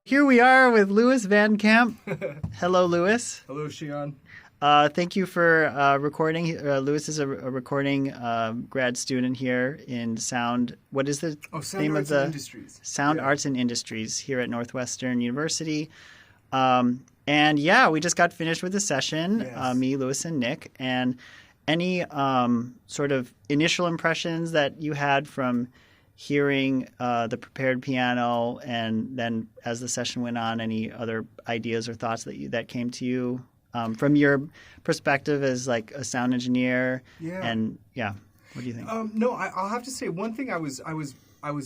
Here we are with Louis Van Camp. Hello, Louis. Hello, Shion. Thank you for recording. Louis is a recording grad student here in sound. What is the name of the Industries. Sound Arts and Industries here at Northwestern University? And yeah, we just got finished with the session. Yes. Me, Louis, and Nick. And any sort of initial impressions that you had from hearing the prepared piano, and then as the session went on, any other ideas or thoughts that came to you from your perspective as like a sound engineer? Yeah. And yeah, what do you think? No, I'll have to say one thing. I was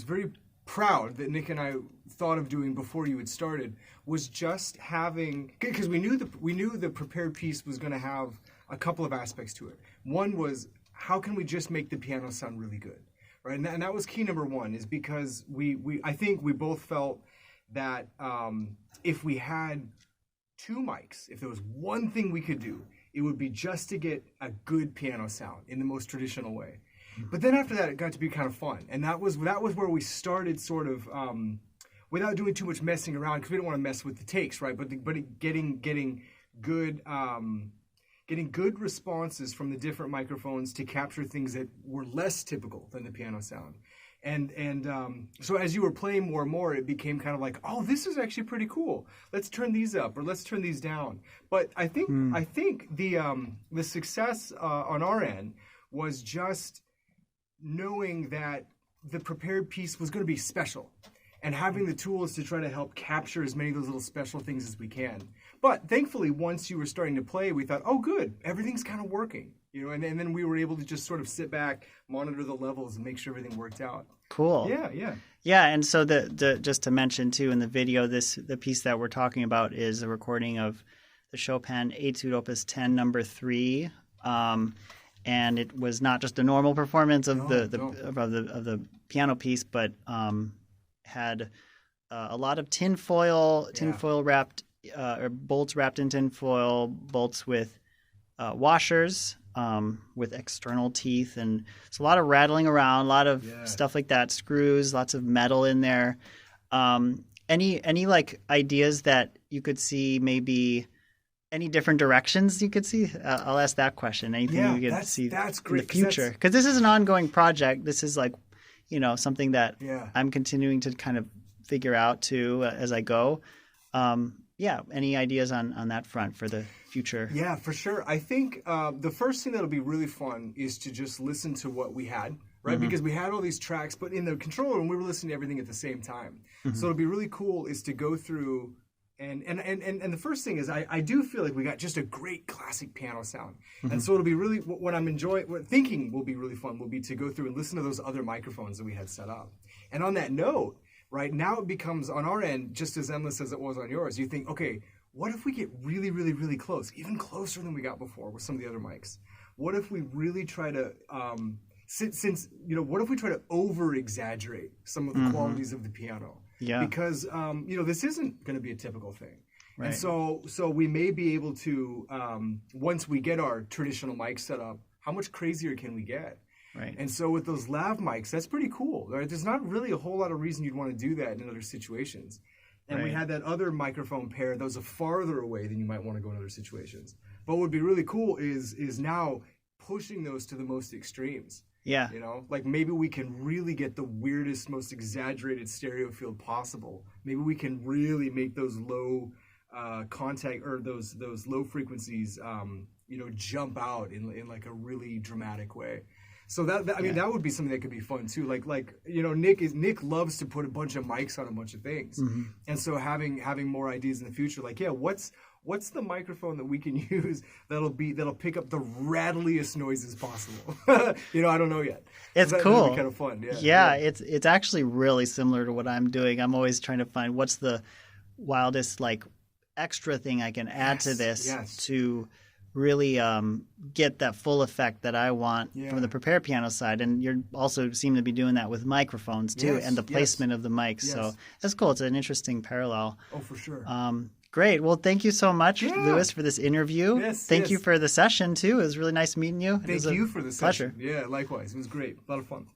very proud that Nick and I thought of doing before you had started was just having, because we knew the prepared piece was going to have a couple of aspects to it. One was, how can we just make the piano sound really good? Right, and that was key number one, is because I think we both felt that if we had two mics, if there was one thing we could do, it would be just to get a good piano sound in the most traditional way. But then after that, it got to be kind of fun, and that was where we started sort of without doing too much messing around, because we don't want to mess with the takes, right? But getting good. Getting good responses from the different microphones to capture things that were less typical than the piano sound. And so as you were playing more and more, it became kind of like, oh, this is actually pretty cool. Let's turn these up, or let's turn these down. But I think the success on our end was just knowing that the prepared piece was going to be special, and having the tools to try to help capture as many of those little special things as we can. But thankfully, once you were starting to play, we thought, oh, good, everything's kind of working, and then we were able to just sort of sit back, monitor the levels, and make sure everything worked out. Cool. Yeah. And so the just to mention too, in the video, the piece that we're talking about is a recording of the Chopin Etude Opus 10 number 3, and it was not just a normal performance of the piano piece, but had a lot of tinfoil wrapped. Or bolts wrapped in tinfoil, bolts with washers with external teeth, and it's a lot of rattling around, a lot of stuff like that, screws, lots of metal in there. Any like ideas that you could see, maybe any different directions you could see? I'll ask that question. Anything you could see that's great, in the future? Because this is an ongoing project. This is like, something that I'm continuing to kind of figure out too as I go. Any ideas on that front for the future? Yeah, for sure. I think the first thing that'll be really fun is to just listen to what we had, right? Mm-hmm. Because we had all these tracks, but in the control room, we were listening to everything at the same time. Mm-hmm. So it'll be really cool is to go through and the first thing is I do feel like we got just a great classic piano sound. Mm-hmm. And so it'll be really, what I'm thinking will be really fun will be to go through and listen to those other microphones that we had set up. And on that note, right now it becomes, on our end, just as endless as it was on yours. You think, okay, what if we get really, really, really close, even closer than we got before with some of the other mics? What if we really try to, what if we try to over-exaggerate some of the qualities of the piano? Yeah. Because, this isn't going to be a typical thing. Right. And so we may be able to, once we get our traditional mic set up, how much crazier can we get? Right. And so with those lav mics, that's pretty cool. Right? There's not really a whole lot of reason you'd want to do that in other situations. And we had that other microphone pair that was farther away than you might want to go in other situations. But what would be really cool is now pushing those to the most extremes. Yeah. Like maybe we can really get the weirdest, most exaggerated stereo field possible. Maybe we can really make those low contact or those low frequencies jump out in like a really dramatic way. So that that would be something that could be fun too. Like Nick loves to put a bunch of mics on a bunch of things, and so having more ideas in the future. Like what's the microphone that we can use that'll pick up the rattliest noises possible? I don't know yet. It's cool. That'd be kind of fun. Yeah. It's actually really similar to what I'm doing. I'm always trying to find what's the wildest like extra thing I can add to this to really get that full effect that I want from the prepared piano side. And you also seem to be doing that with microphones too, and the placement of the mics. Yes. So that's cool. It's an interesting parallel. Oh, for sure. Great. Well, thank you so much, Louis, for this interview. Thank you for the session too. It was really nice meeting you. Thank you for the pleasure. session. Yeah, likewise. It was great. A lot of fun.